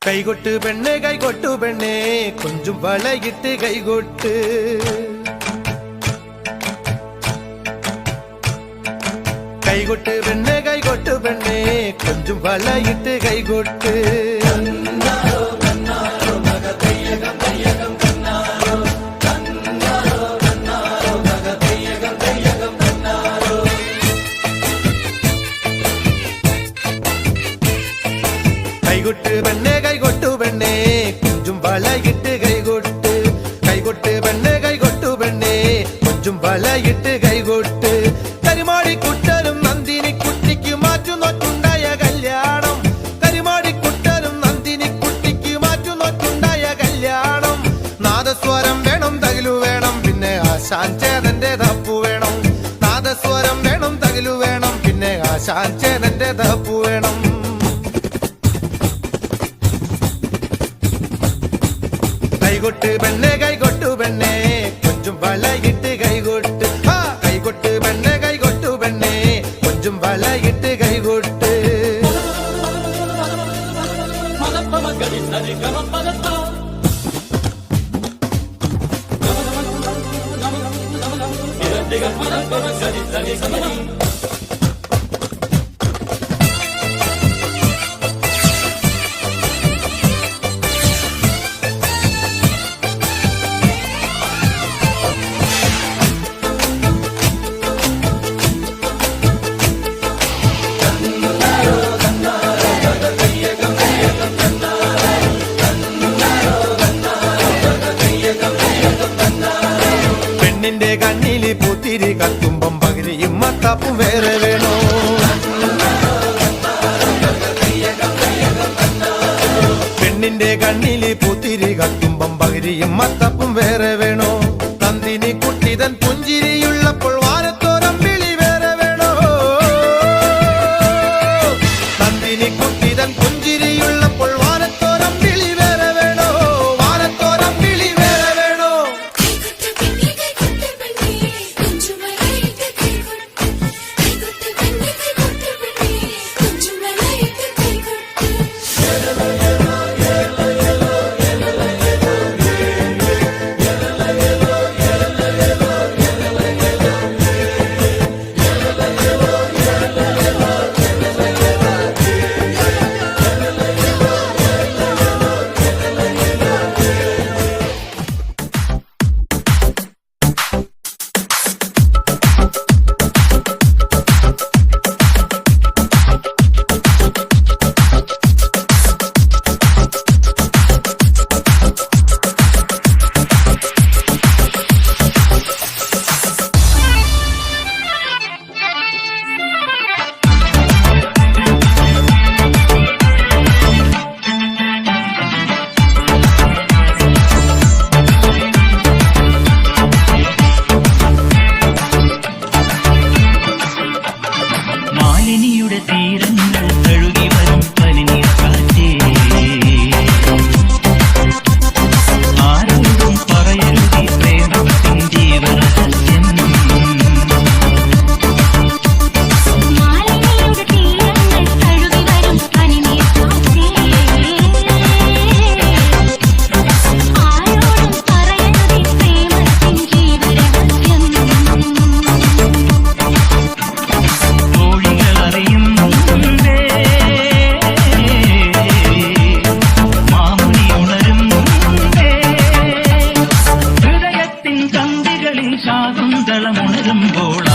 കൈകൊട്ട് പെണ്ണെ കൈകൊട്ടു പെണ്ണെ കൊഞ്ചും വളയിട്ട് കൈകൊട്ട് കൈകൊട്ട് പെണ്ണെ കൈകൊട്ടു പെണ്ണെ കൊഞ്ചും വളയിട്ട് കൈകൊട്ട് കൈകൊട്ട് പെണ്ണെ കൈകൊട്ടു പെണ്ണെ കൊഞ്ചും വളയിട്ട് കൈകൊട്ട് കൈകൊട്ട് പെണ്ണെ കൈകൊട്ടു പെണ്ണെ കൊഞ്ചും വളയിട്ട് കൈകൊട്ട് കരിമാടിക്കുട്ടനും നന്ദിനി കുട്ടിക്ക് മാറ്റുനോറ്റുണ്ടായ കല്യാണം കരിമാടിക്കുട്ടനും നന്ദിനി കുട്ടിക്ക് മാറ്റുനോറ്റുണ്ടായ കല്യാണം നാദസ്വരം വേണം തകിലു വേണം പിന്നെ ആശാൻ ചേതന്റെ തപ്പു വേണം നാദസ്വരം വേണം തകിലു വേണം പിന്നെ ആശാൻ ചേതന്റെ തപ്പു വേണം കൈകൊട്ട് പെണ്ണെ കൈകൊട്ടു പെണ്ണെ കൊഞ്ചും വളയിട്ട് കൈകൊട്ട് കൈകൊട്ട് പെണ്ണെ കൈകൊട്ടു പെണ്ണെ കൊഞ്ചും വളയിട്ട് കൈകൊട്ട് പെണ്ണിന്റെ കണ്ണില് പൂത്തിരി കത്തുമ്പം പകിരിയും മത്താപ്പും വേറെ വേണോ പെണ്ണിന്റെ കണ്ണില് പൂത്തിരി കത്തുമ്പം പകിരിയും മത്താപ്പും വേറെ വേണോ നന്ദിനി കുട്ടിതൻ പുഞ്ചിരിയുള്ളപ്പോൾ വാരത്തോരം വിളി വേറെ വേണോ നന്ദിനി കുട്ടിതൻ പുഞ്ചിരിയുള്ളപ്പോൾ വാരത്തോരം വിളി വേറെ വേണോ വാരത്തോരം വിളി വേറെ വേണോ ശാകുന്തളമുണരുമ്പോൾ